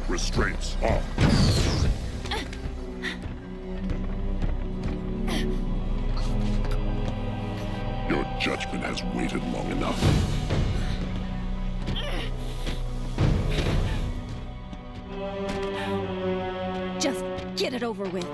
Restraints off. Your judgment has waited long enough. Just get it over with.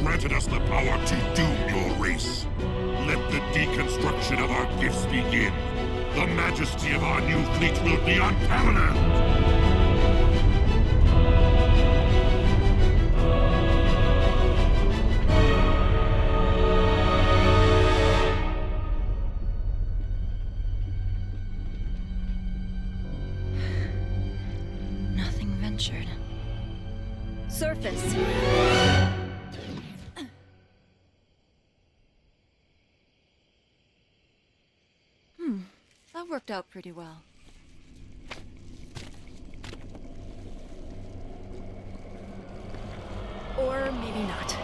Granted us the power to doom your race. Let the deconstruction of our gifts begin. The majesty of our new fleet will be unparalleled. Nothing ventured. Surface. That worked out pretty well. Or maybe not.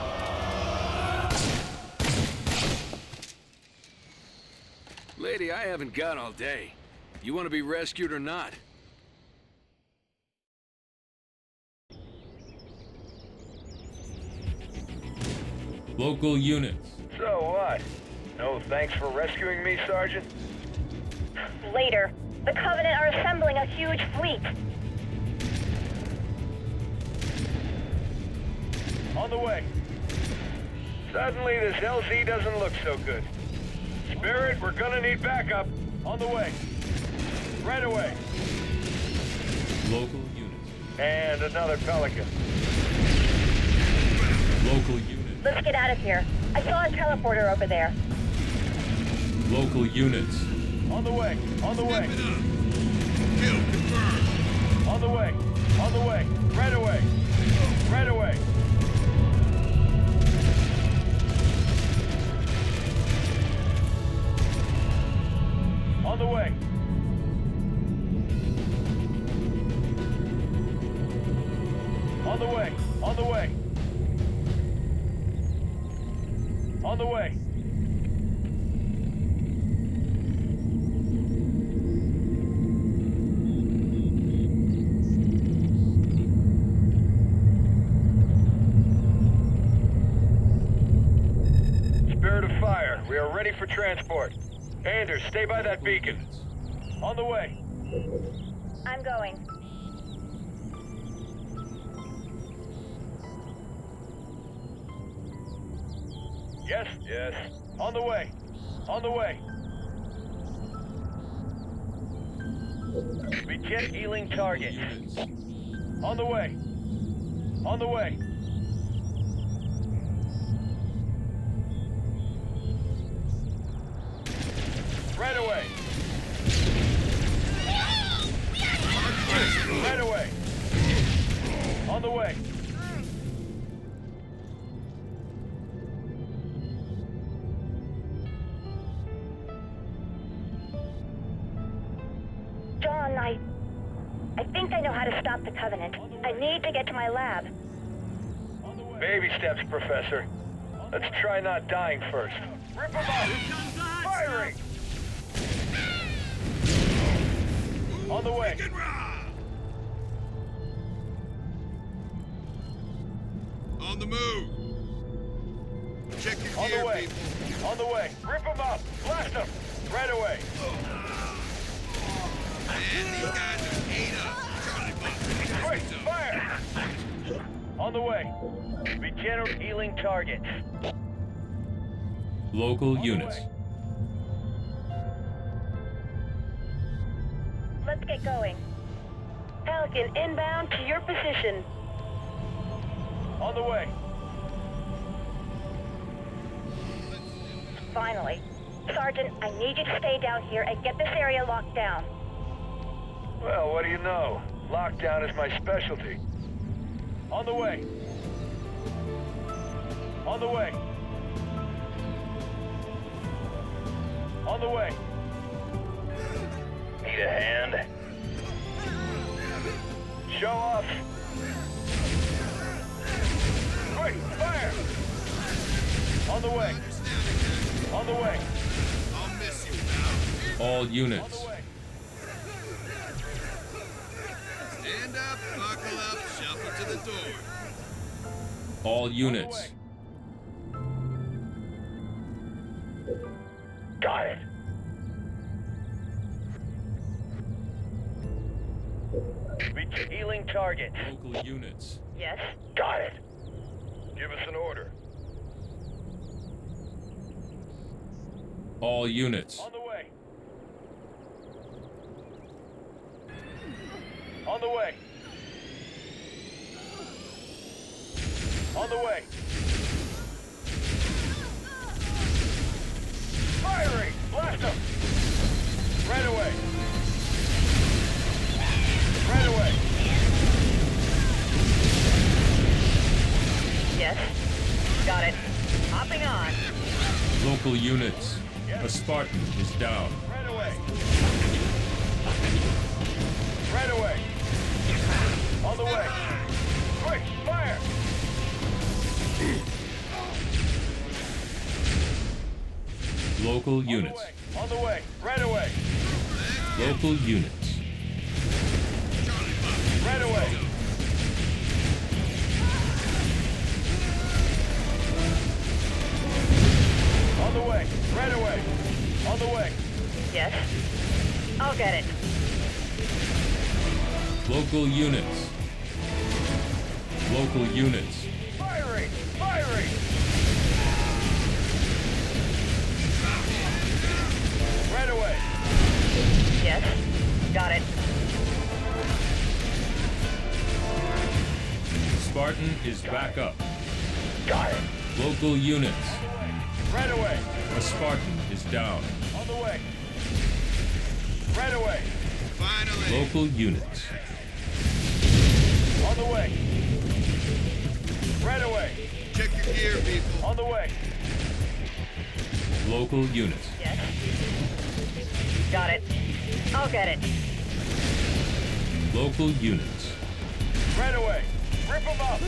Lady, I haven't got all day. You want to be rescued or not? Local units. So what? No thanks for rescuing me, Sergeant? Later, the Covenant are assembling a huge fleet. On the way. Suddenly, this LZ doesn't look so good. Spirit, we're gonna need backup. On the way. Right away. Local units. And another Pelican. Local units. Let's get out of here. I saw a teleporter over there. Local units. On the way. On the way. Kill confirmed. On the way. On the way. Right away. Right away. On the way. On the way. On the way. On the way. Spirit of fire, we are ready for transport. Anders, stay by that beacon. On the way. I'm going. Yes? Yes. On the way. On the way. Begin healing target. On the way. On the way. Right away. Right away. On the way. John, I think I know how to stop the Covenant. I need to get to my lab. Baby steps, Professor. Let's try not dying first. Rip them up! Firing! On the way. On the move. Check your On gear, the way. people. On the way. Rip them up! Blast them! Right away. Man, these guys are ate up. Charlie Buck. Quick, fire! On the way. Begin healing targets. Local On the units. way. Let's get going. Falcon inbound to your position. On the way. Finally. Sergeant, I need you to stay down here and get this area locked down. Well, what do you know? Lockdown is my specialty. On the way. On the way. On the way. Need a hand? Show off. Quick, fire! On the way. On the way. I'll miss you, pal. All On the units. way. Stand up, buckle up, shuffle to the door. All units. Got it. Reach healing target. Local units. Yes? Got it. Give us an order. All units. On the way. On the way. On the way. Firing! Blast him! Right away. Right away. Yes? Got it. Hopping on. Local units. A Spartan is down. Right away. Right away. On the way. Quick, fire! Local On the units. way. On the way. Right away. Local units. Right away. On the way. Right away. On the way. Yes? I'll get it. Local units. Local units. Firing! Firing! Right away. Yes? Got it. Spartan is back up. Got it. Local units. Right away. A Spartan is down. On the way. Right away. Finally. Local units. On the way. Right away. Check your gear, people. On the way. Local units. Yes? Got it. I'll get it. Local units. Right away. Rip them up.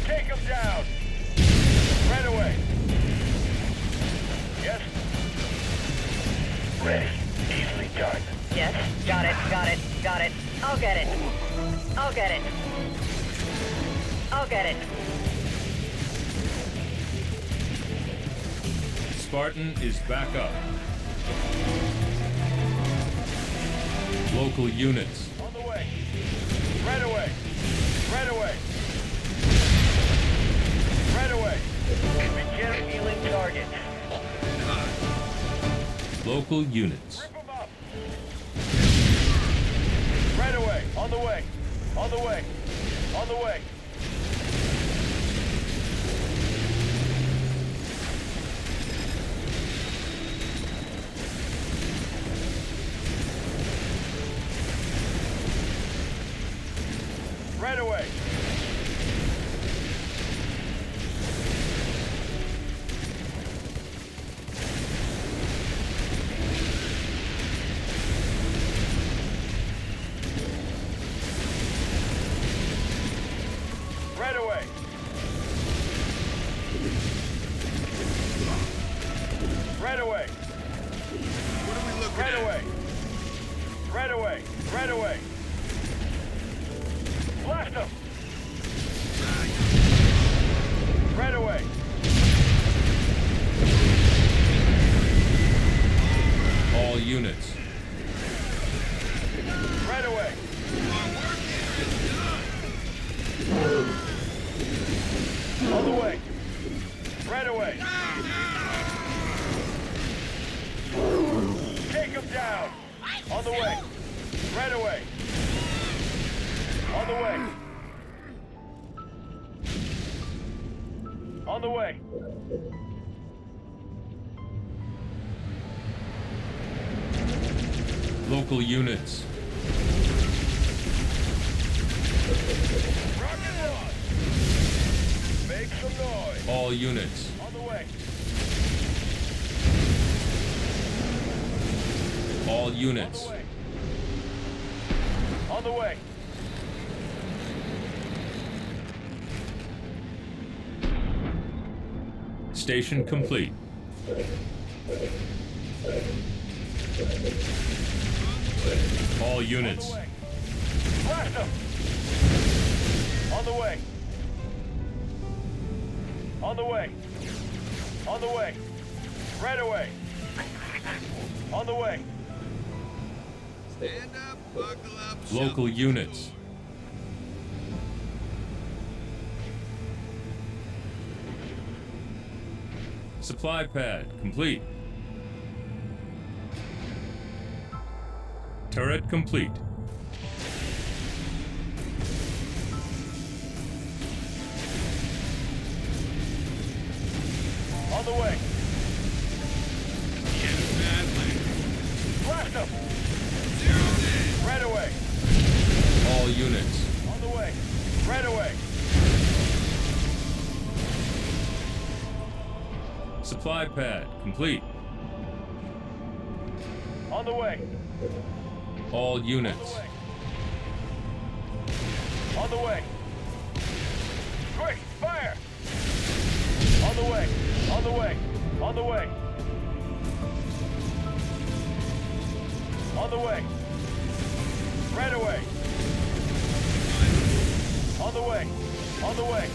Take them down. Right away. Yes. Ready. Easily done. Yes? Got it. Got it. Got it. I'll get it. I'll get it. I'll get it. Spartan is back up. Local units. On the way. Right away. Right away. Right away. Begin healing target. Local units. Rip them up. Right away. On the way. On the way. On the way. Right away. Right away. Right away. What are we looking Right at? away. Right away. Right away. Blast them. Right away. All units. Right away. On the way. Right away. Take him down. On the way. Right away. On the way. On the way. Local units. Rock and roll. Make some noise. All units. On the way. All units. On the way. Station complete. All units. Blast them! On the way. On the way. On the way. Right away. On the way. Stand up, buckle up. Local units. Supply pad complete. Turret complete. On the way. Get a bad land. Blast them! Zero in. Right away. All units. On the way. Right away. Supply pad complete. On the way. All units. On the way. Quick, fire! On the way. On the way. On the way. On the way. Right away. On the way. On the way.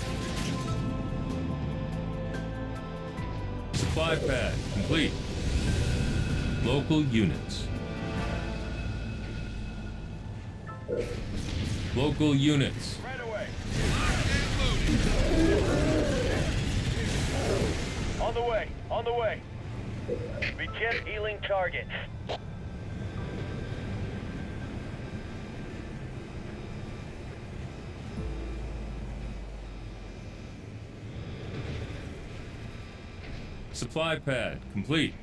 Supply pad complete. Local units. Local units. Right away. And loading. On the way. On the way. Begin healing targets. Supply pad complete.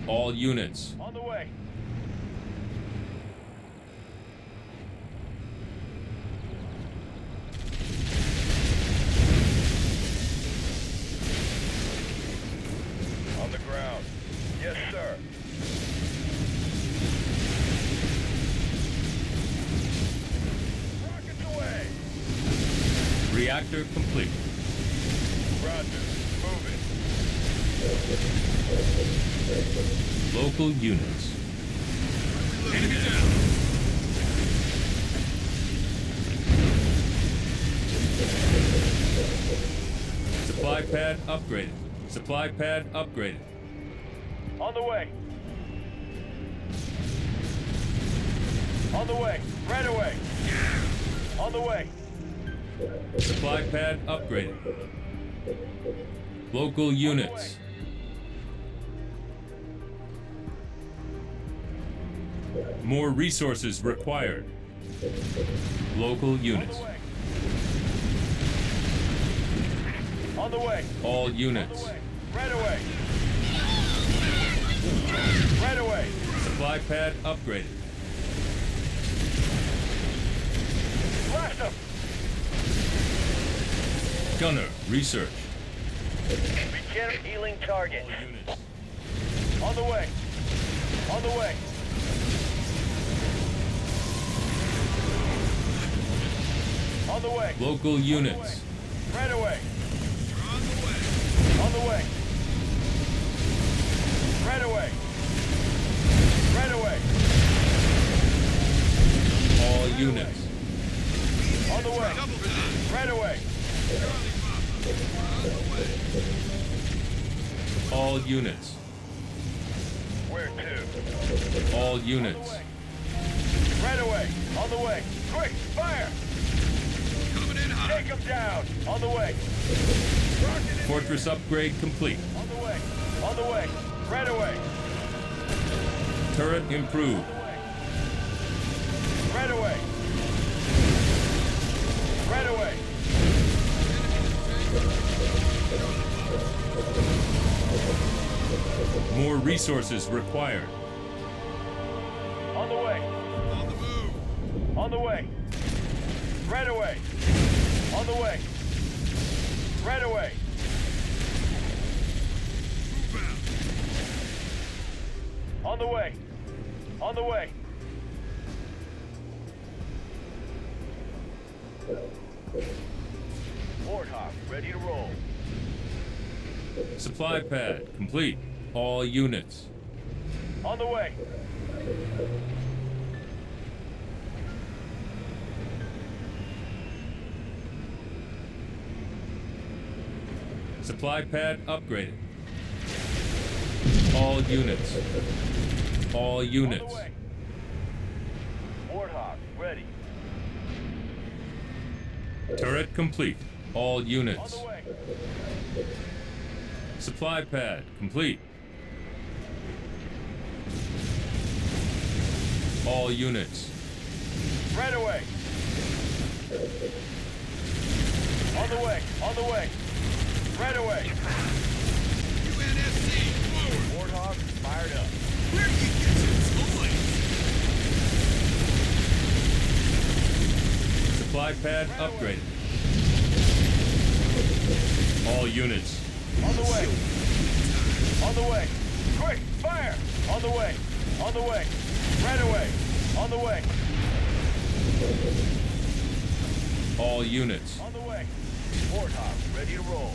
All units. On the way. On the ground. Yes, sir. Rockets away. Reactor complete. Roger. Moving. Local units. Enemy down. Supply pad upgraded. Supply pad upgraded. On the way. On the way. Right away. On the way. Supply pad upgraded. Local units. More resources required. Local units. On the way. All units. Right away. Right away. Supply pad upgraded. Blast them. Gunner research. Begin healing targets. All units. On the way. On the way. On the way. Local units. Right away. On the way. On the way. Right away. Right away. All units. On the way. Double time. Right away. All units. Where to? All units. Right away. On the way. Quick, fire! Coming in hot. Take them down. On the way. Rocket in Fortress upgrade complete. On the way. On the way. Right away. Turret improved. Right away. Right away. More resources required. On the way. On the move. On the way. Right away. On the way. Right away. On the way. On the way. Warthog, ready to roll. Supply pad complete. All units. On the way. Supply pad upgraded. All units. All On units. the way. Warthog, ready. Turret complete. All On units. the way. Supply pad complete. All units. Right away. On the way. On the way. Right away. UNSC, forward! Warthog, fired up. Where do you get your toys? Supply pad upgraded. All units. On the way. On the way. Quick, fire! On the way. On the way. Right away. On the way. All units. On the way. Warthog, ready to roll.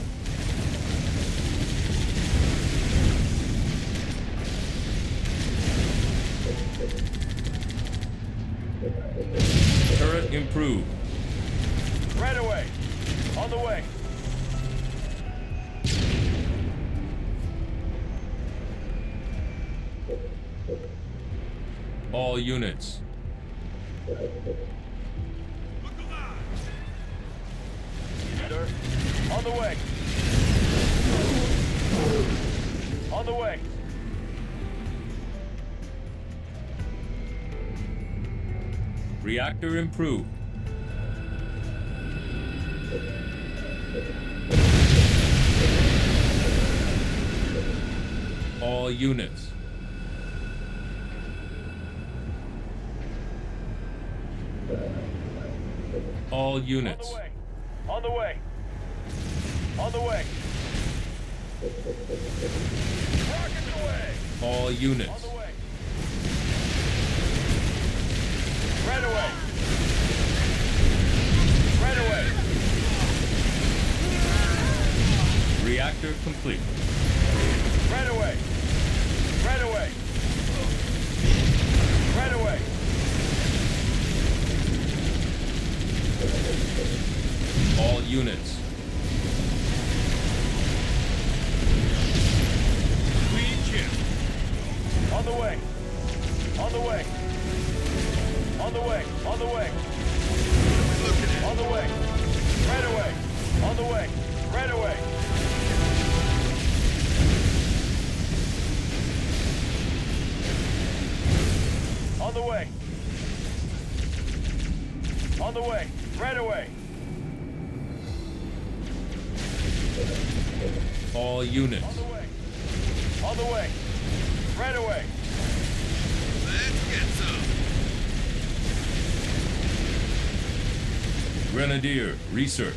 Turret improved. Right away. On the way. All units. Look alive! Yes, sir. On the way. On the way. Reactor improved. All units. All units. On the way. On the way. Rockets away. All On units. the way. Right away. Right away. Reactor complete. Right away. Right away. Right away. All units. Clean kill. On the way. On the way. On the way. On the way. Looking at On the way. Right away. On the way. Right away. On the way. On the way. Right away. All units. On the way. On the way. Right away. Let's get some. Grenadier research.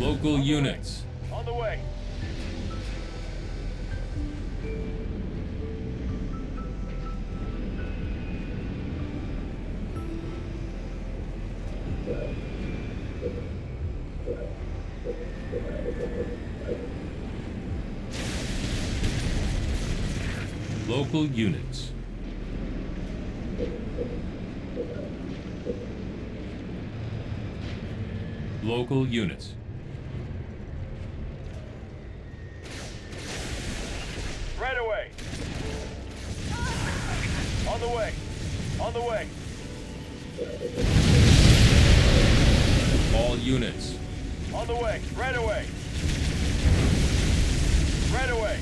Local units. On the way. Local units. Local units. Right away. On the way. On the way. All units. On the way. Right away. Right away.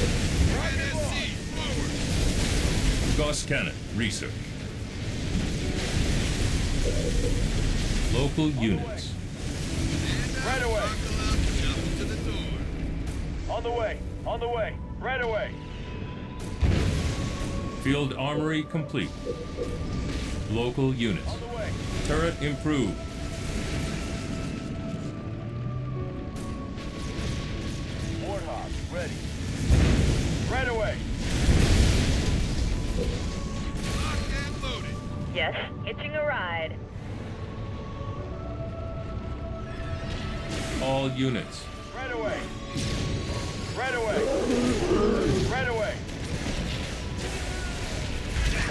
UNSC, forward! Gauss cannon research. Local units. Right away. Buckle up, jump to the door. On the way. On the way. Right away. Field armory complete. Local units. On the way. Turret improved. Warthog, ready. Right away. Locked and loaded. Yes, hitching a ride. All units. Right away. Right away. Right away.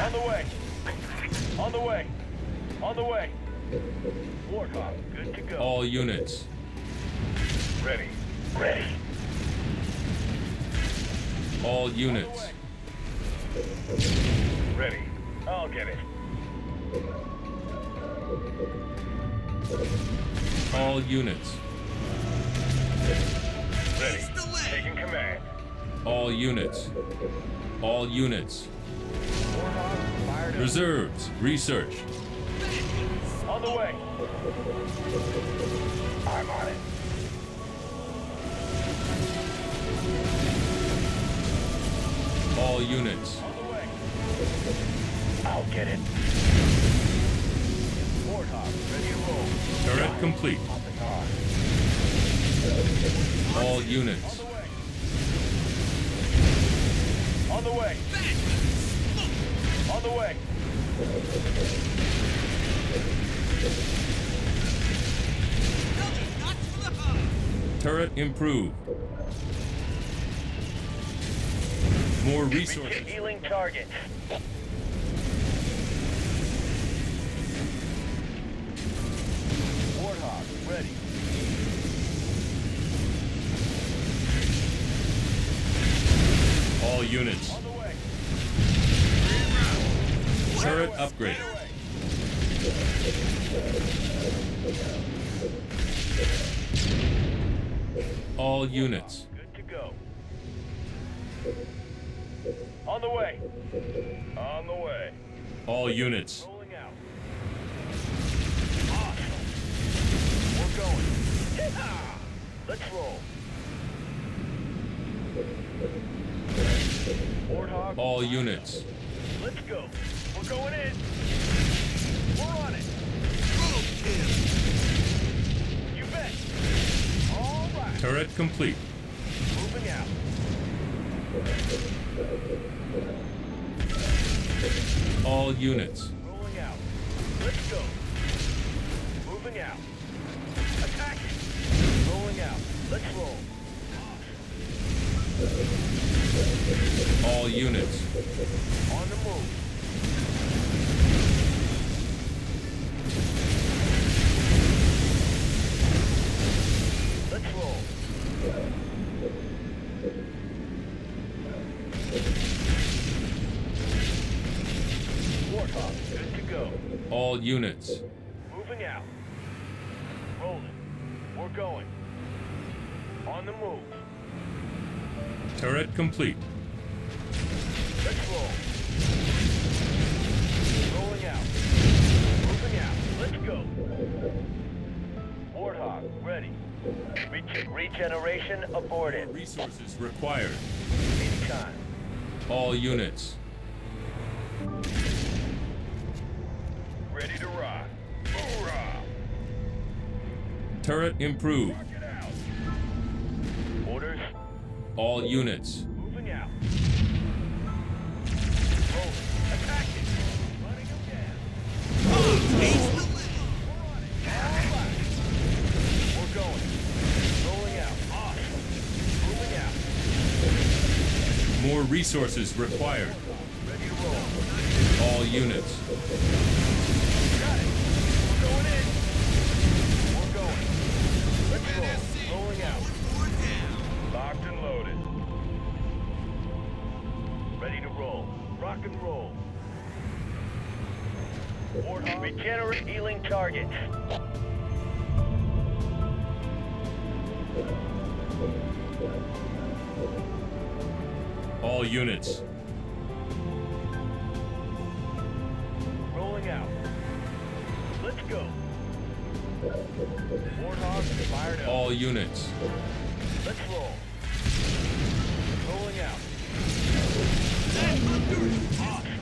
On the way. On the way. On the way. Warthog, good to go. All units. Ready. Ready. All units. Ready. I'll get it. All units. Ready. Taking command. All units. All units. Warthog, fired up. Reserves researched. On the way. I'm on it. All units. On the way. I'll get it. Warthog, ready to roll. Turret complete. Popping on. All units. On the way. On the way. Turret improved. More resources. Healing target. Warthog, ready. All units. On the way. Turret upgrade. All units. Good to go. On the way. On the way. All units. Rolling out. Awesome. We're going. Yeehaw! Let's roll. Warthog. All units. Let's go. We're going in. We're on it. You bet. All right. Turret complete. Moving out. All units. Rolling out. Let's go. Moving out. Attacking. Rolling out. Let's roll. All units. On the move. Let's roll. Warthog, good to go. All units. Moving out. Rolling. We're going. On the move. Turret complete. Let's roll. Rolling out. Moving out. Let's go. Warthog, ready. Regeneration aborted. Resources required. Anytime. All units. Ready to rock. Hoorah! Turret improved. Rock it out. Orders. All units. Moving out. Rolling. Attacking. Running them down. We're on it. All right. We're going. Rolling out. Awesome. Moving out. More resources required. Ready to roll. All units. Got it. We're going in. We're going. Let's roll. Rolling out. Locked and loaded. Ready to roll. Rock and roll. Warthog. Regenerate healing targets. All units. Rolling out. Let's go. Warthog fired up. All units. Let's roll. Rolling out. Awesome.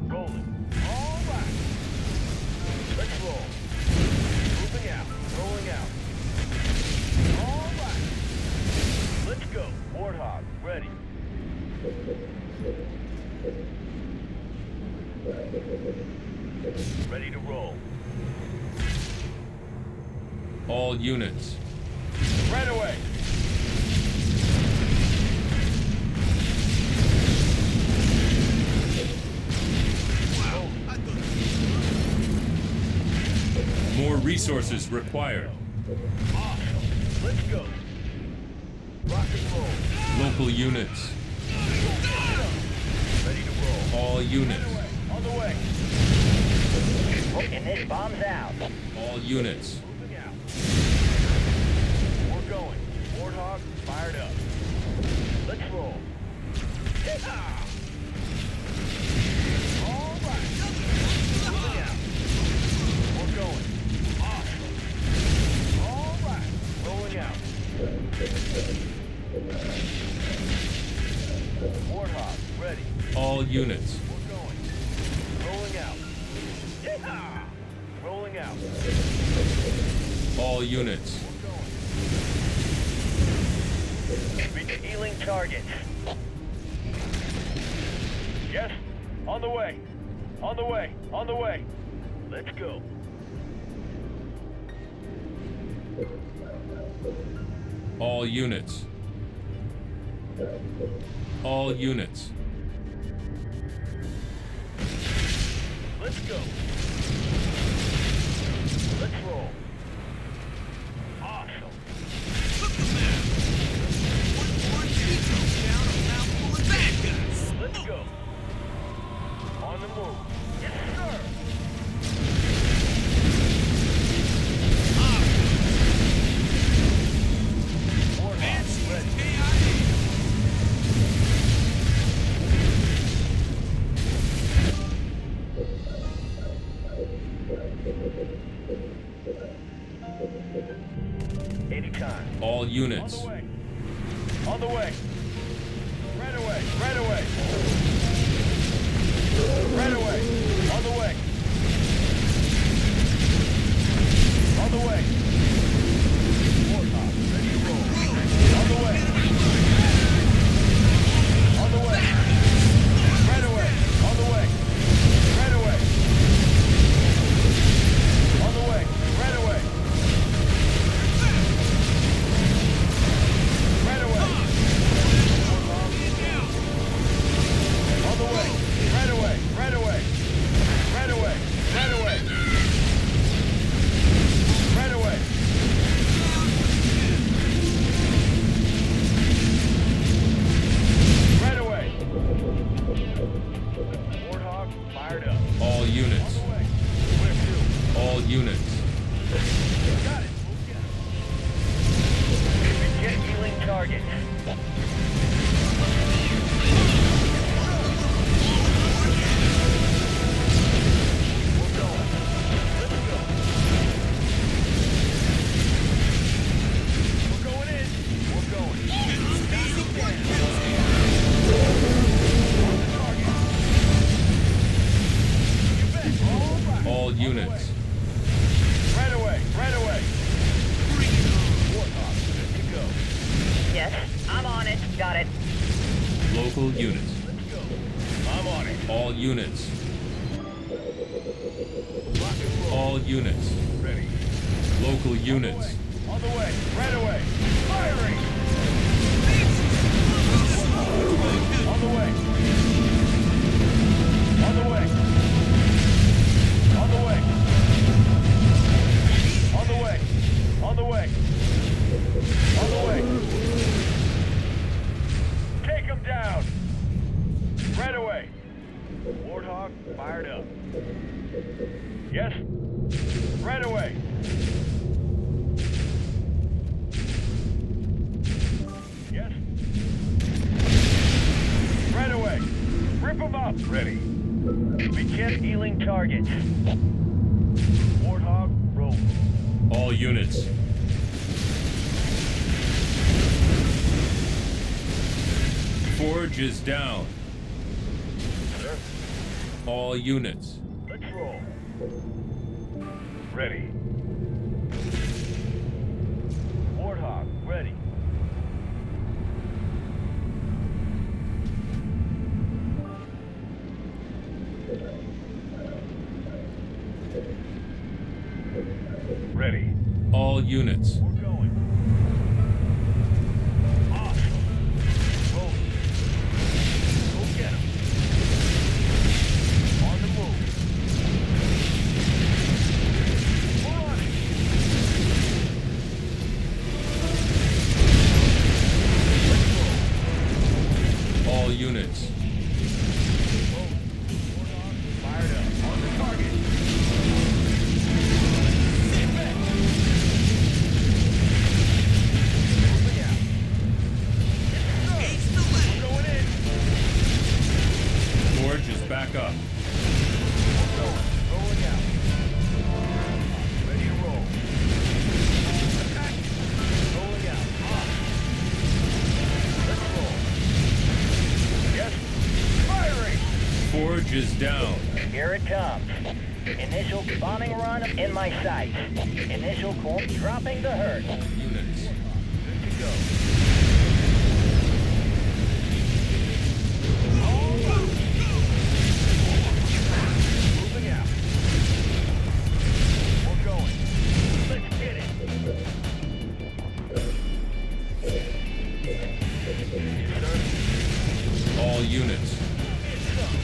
Rolling. All right. Let's roll. ready. Ready to roll. All units. Right away. More resources required. Awesome. Let's go. Rock and roll. Local units. Ready to roll. All units. On the way. And this bomb's out. All units. Moving out. We're going. Warthog fired up. Let's roll. Yeehaw! All right. Moving out. We're going. Awesome. All right. Rolling out. Warthog ready. All units. We're going. Rolling out. Yeehaw! Rolling out. All units. We're going. Healing targets. Yes. On the way. On the way. On the way. Let's go. All units. All units. Let's go. Let's roll. Awesome. Let's go. On the move. Yes, sir. Warthog ready. Anytime. All units. On the way. On the way. Right away. Right away. Right away. On the way. On the way. Warthog, ready to roll. On the way. On the way. Right away. On the way. Right away. On the way. Right away. Right away. On the way. Right away. Right away. Right away. Right away. Right away. Right away. Warthog fired up. All units. On the way. Where to? All units. Got it. Jet healing target. We're going. Let's go. We're going in. We're going. You bet. All right. All units. Right away. Right away. Warthog, good to go. Yes, I'm on it. Got it. Local units. Let's go. I'm on it. All units. Rock and roll. All units. Ready. Local units. On the way. Right away. Firing. On the way. On the way. On the way. On the way. On the way. On the way. Take him down. Right away. Warthog fired up. Yes. Right away. Yes. Right away. Rip him up. Ready. Begin healing targets. Warthog roll. All units. Forge is down. Sir. All units. Let's roll. Ready. Warthog ready. All units. We're going. Awesome. Rolling. Go get 'em. On the move. We're on it. Let's roll. All units. Rolling. Fired up. On the target. Sit back. Moving out. Yes, sir. We're going in. Forge is back up. We're going. Rolling out. Ready to roll. Attack. Rolling out. Off. Let's roll. Yes. Firing. Forge is down. Here it comes. Initial bombing run in my sights. Initial core dropping the hurt. Units. Good to go. All right. Moving out. We're going. Let's get it. Yes, sir. All units. It's done.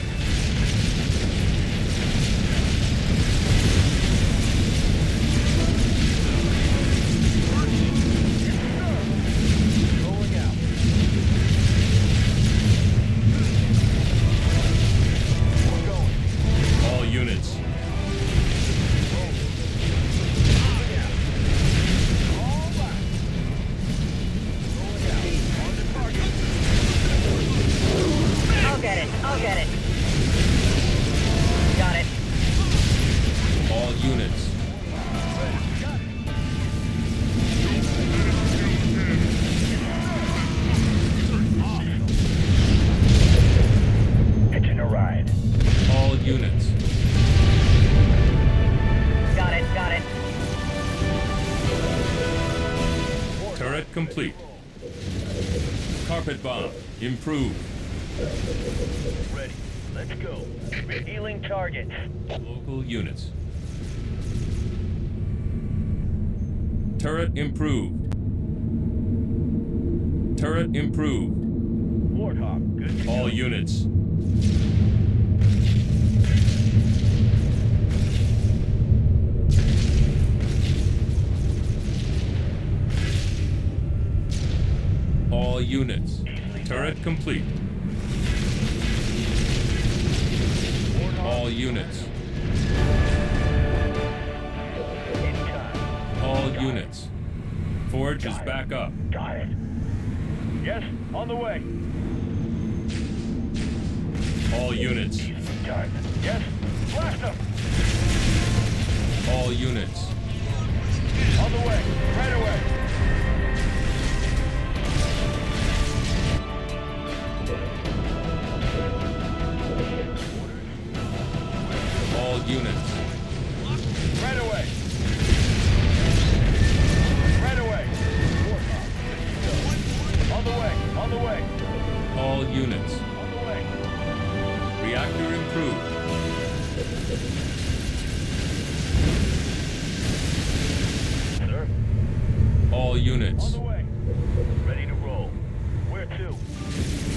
Rolling out. We're going. All units. Rolling. Moving out. All right. Rolling out. On the target. I'll get it. I'll get it. Got it. All units. Ready. Got it. Awesome. Hitching a ride. All units. Got it. Got it. Turret complete. Carpet bomb. Improved. Ready. Let's go. Healing targets. Local units. Turret improved. Turret improved. Warthog. Good to All go. units. All units. Turret complete. Warthog. All units. Anytime. All units. Forge is back up. Got it. Yes, on the way. All units. Done. Yes, blast them. All units. On the way. Right away. All units. Right away. Right away. Warthog. On the way. On the way. All units. On the way. Reactor improved. Sir. All On units. the way. Ready to roll. Where to?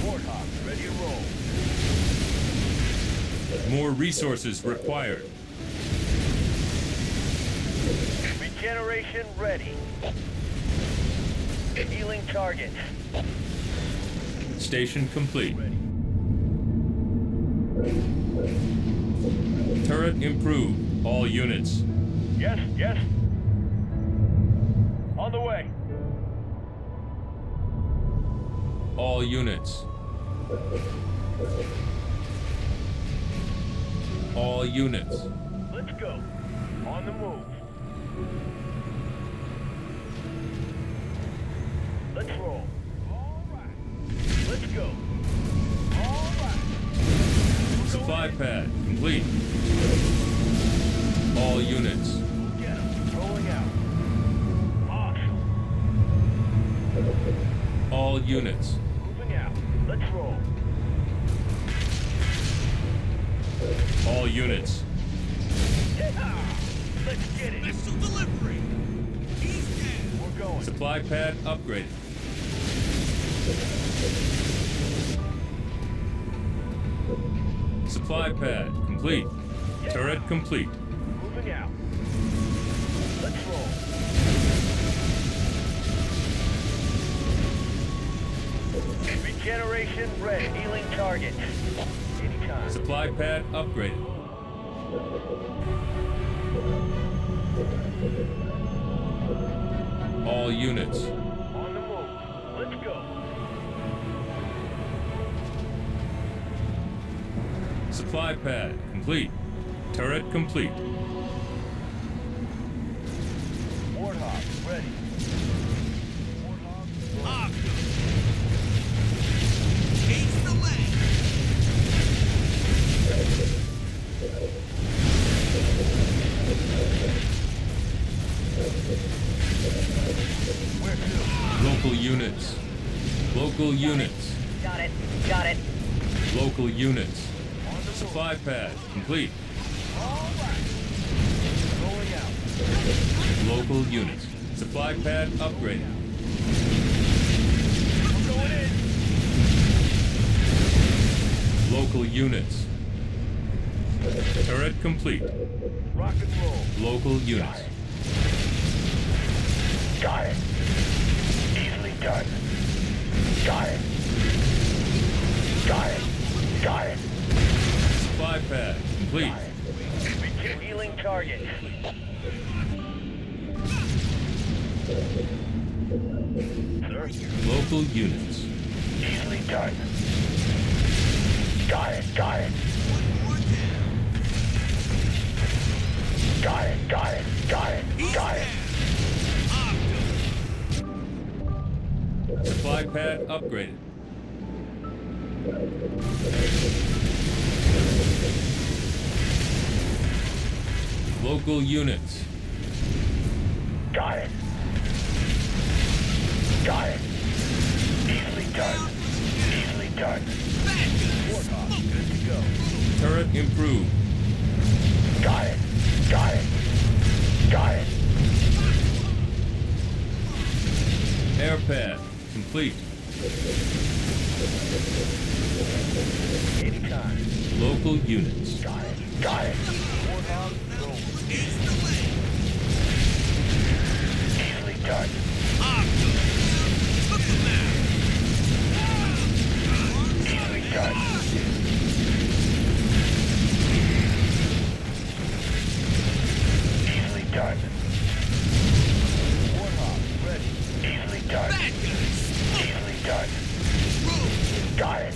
Warthog. Ready to roll. More resources required. Regeneration ready. Healing targets. Station complete. Turret improved. All units. Yes, yes. On the way. All units. All units. Let's go. On the move. Let's roll. All right. Let's go. All right. Supply pad complete. All units. We'll get 'em. Rolling out. Awesome. All units. Moving out. Let's roll. All units. Yeehaw! Let's get it. Missile delivery! He's going. Supply pad upgraded. Supply pad complete. Turret complete. Moving out. Let's roll. Regeneration ready. Healing target. Anytime. Supply pad upgraded. All units. On the move. Let's go. Supply pad complete. Turret complete. Warthog ready. Warthog Chase the lane. where to? Local units. Local units. Got it. Got it. Local units. On the move. Supply pad complete. All right. Rolling out. Local units. Supply pad upgraded. I'm going in. Local units. Turret complete. Rock and roll. Local units. Got it. Easily done. Got it. Got it. Got it. Supply pad complete. Healing target. Sir. Local units. Easily done. Got it. Got it. Got it. Got it. Got it. Got it. Supply pad upgraded. Local units. Got it. Got it. Easily done. Easily done. Warthog, good to go. Turret improved. Got it. Got it. Got it. Air pad complete. Anytime. Local units. Got it. Got it. Warthog, roll. Easily done. Easily done. Easily done. Warthog, ready. Easily done. Easily done. Got it.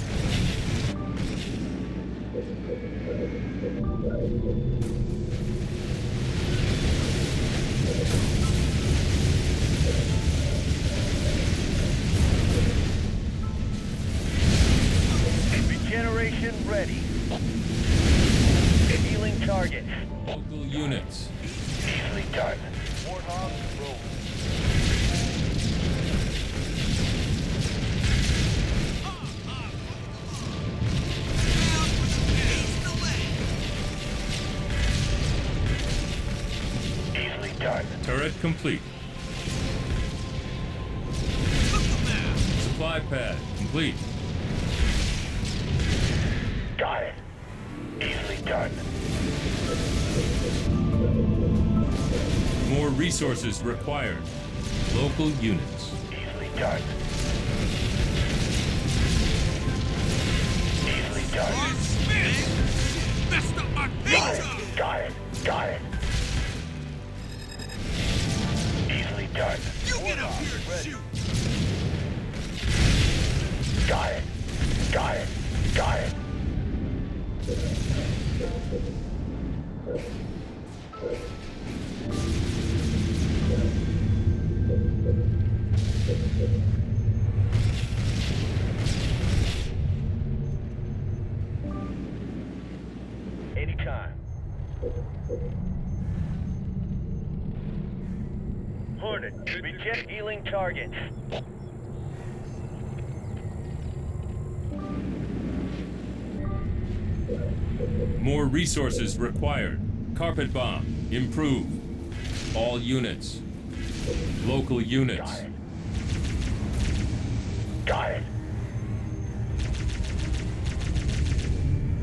Regeneration ready. Healing target. Local units. Easily done. Warthog, roll. Easily done. Turret complete. Supply pad complete. Got it. Easily done. More resources required. Local units. Easily done. Easily done. Messed up my Got pizza! it. Got it. Got it. Easily done. You get up here and shoot! Got it. Got it. Got it. Anytime. Hornet, reject healing targets. More resources required. Carpet bomb improved. All units. Local units. Got it.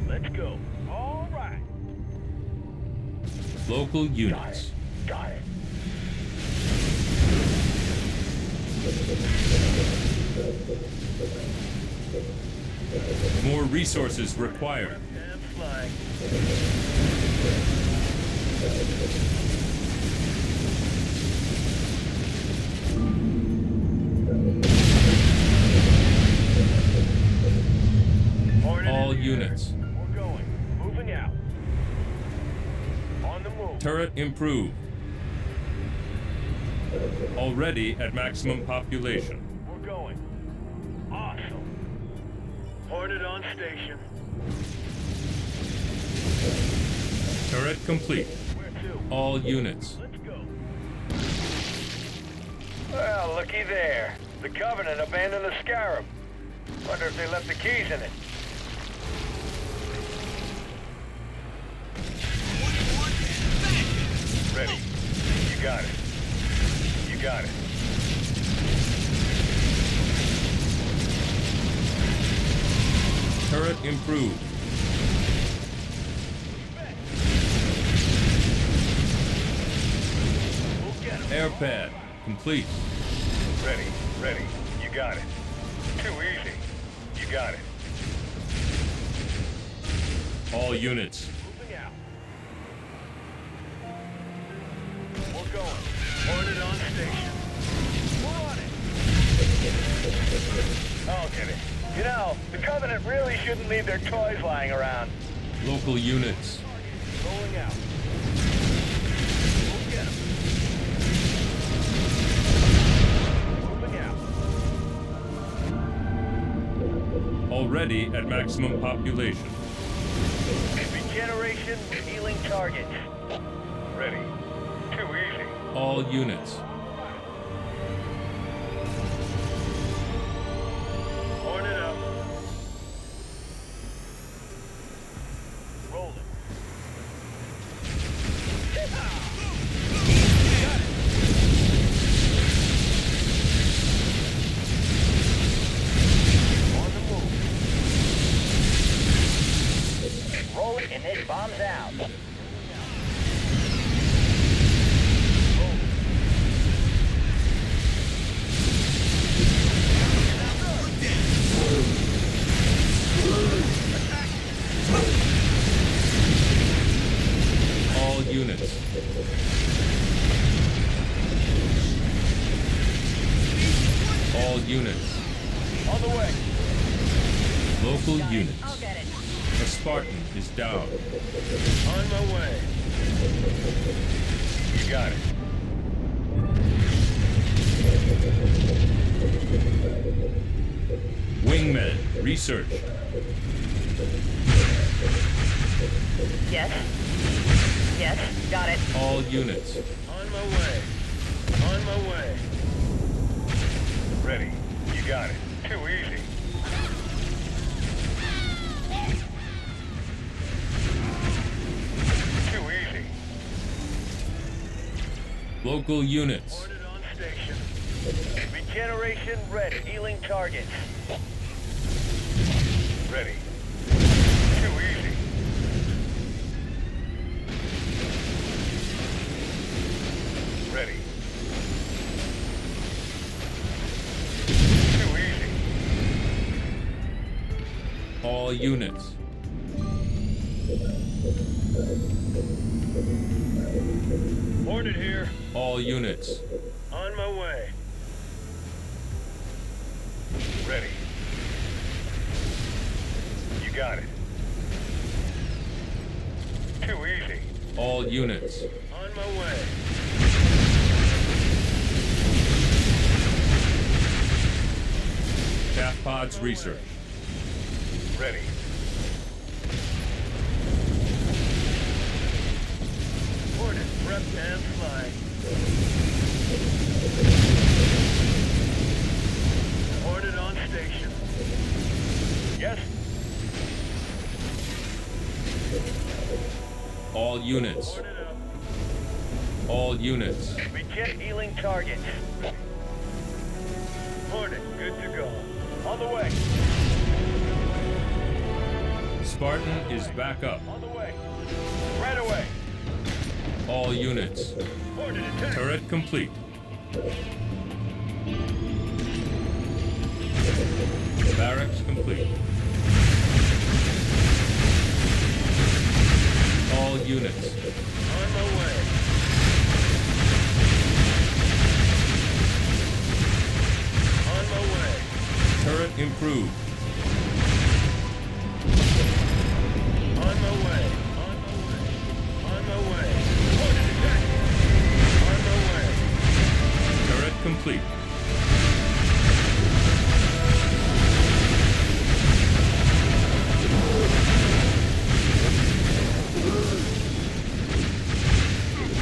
Let's go. All right. Local units. Got it. More resources required. And flying. All units. We're going. Moving out. On the move. Turret improved. Already at maximum population. We're going. Awesome. Hornet on station. Turret complete. Where to? All units. Let's go. Well, looky there. The Covenant abandoned the Scarab. Wonder if they left the keys in it. Ready. You got it. You got it. Turret improved. We'll get him. Air pad complete. Ready. Ready. You got it. Too easy. You got it. All units. Moving out. We're going. Hornet on station. We're on it. I'll get it. You know, the Covenant really shouldn't leave their toys lying around. Local units. Rolling out. We'll get him. Moving out. Already at maximum population. Regeneration, healing targets. Ready. Too easy. All units. Hornet up. Rolling. On the move. Roll it and it bombs out. All units. All units. On the way. Local units. I'll get it. A Spartan is down. On my way. You got it. Wingmen research. Yes? Yes, got it. All units. On my way. On my way. Ready. You got it. Too easy. Too easy. Local units. Hornet on station. Regeneration ready. Healing targets. Ready. Too easy. Ready. Too easy. All units. Hornet here. All units. On my way. Ready. You got it. Too easy. All units. On my way. Calf pods research. Ready. Hornet prepped and flying. Hornet on station. Yes. All units. Hornet up. All units. Begin healing targets. Hornet, good to go. On the way. Spartan is back up. On the way. Right away. All units. Hornet attack. Turret complete. Barracks complete. All units. On the way. On my way. Turret improved. On my way. On my way. On my way. Hornet attack. On my way. Turret complete.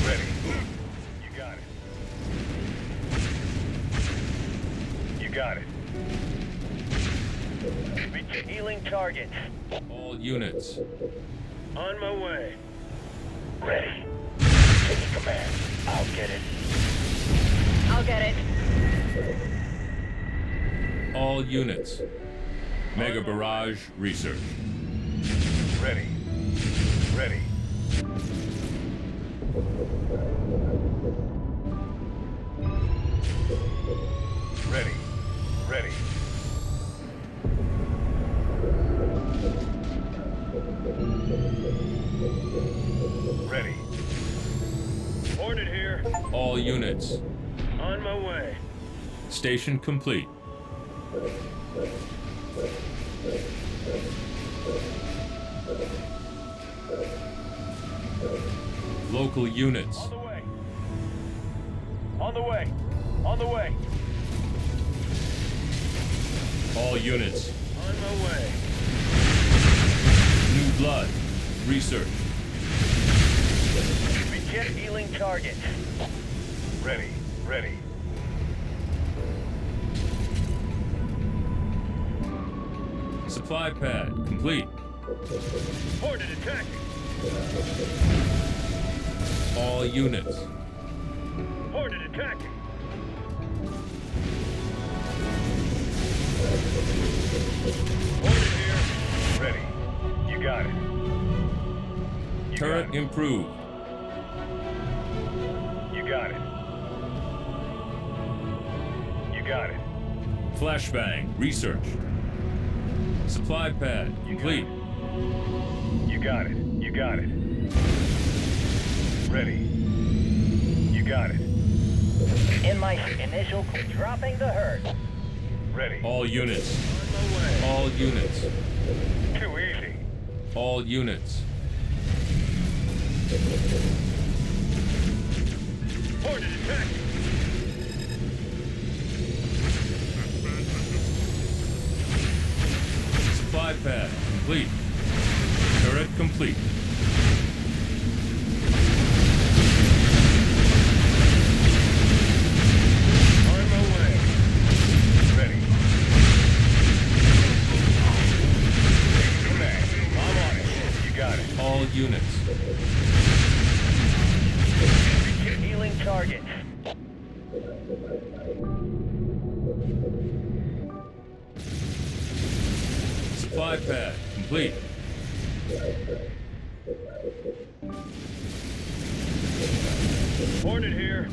Ready. You got it. You got it. Begin healing targets. All units. On my way. Ready. Take command. I'll get it. I'll get it. All units. Mega Barrage research. Ready. Ready. Ready. Ready. Ready. Hornet here. All units. On my way. Station complete. Local units. On the way. On the way. On the way. All units. On my way. New blood. Research. Begin healing targets. Ready. Ready. Supply pad complete. Hornet attack. All units. Hornet attack. Hornet here. Ready. You got it. You Turret got it. improved. You got it. You got it. Flashbang research. Supply pad complete. You got it. You got it. Ready. You got it. In my initial dropping the herd. Ready. All units. On my way. All units. Too easy. All units. Hornet attack. Supply pad complete. Turret complete. On my way. Ready. Command. I'm on it. You got it. All units. Begin healing targets. Supply pad complete. Hornet here.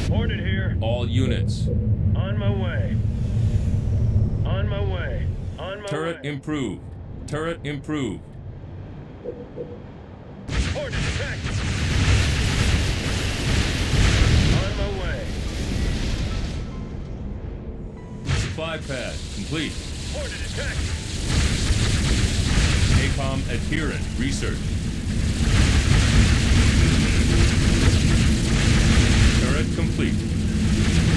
Hornet here. All units. On my way. On my way. On my Turret way. improved. Turret improved. Hornet attack. On my way. Supply pad complete. Hornet attack. ACOM adherent research. Turret complete.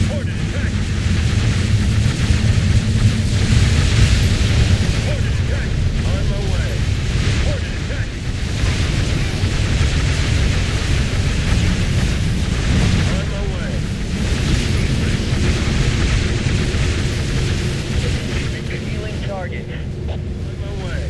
Hornet attack. Hornet attack. On my way. Hornet attack. On my way. Begin healing targets. On my way.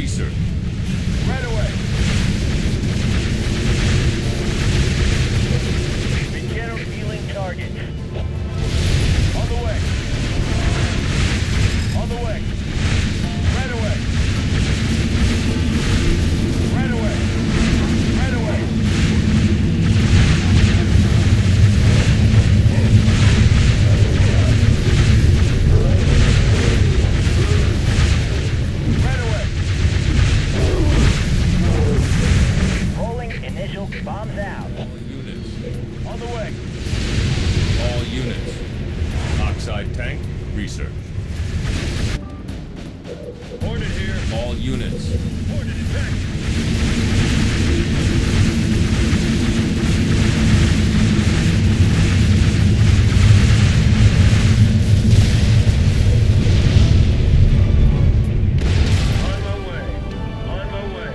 Research. Right away. Begin healing targets. On the way. On the way. Right away. Right away. Right away. Right away. Rolling initial bombs out. All units. On the way. All units. Oxide tank. Research. Boarded here. All units. Boarded attack. On my way. On my way.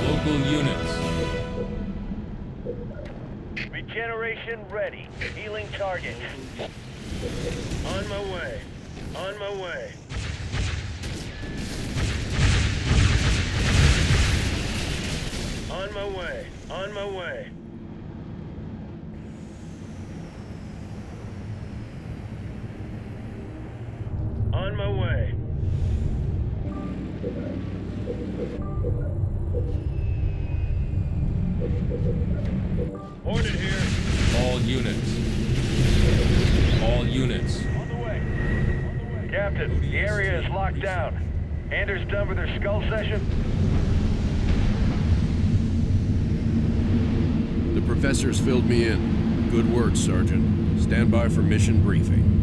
Local units. Regeneration ready. Healing target. On my way. On my way. On my way. On my way. On my way. Boarded here. All units. All units. On the way. Captain, the area is locked down. Anders done with her skull session? The professor's filled me in. Good work, Sergeant. Stand by for mission briefing.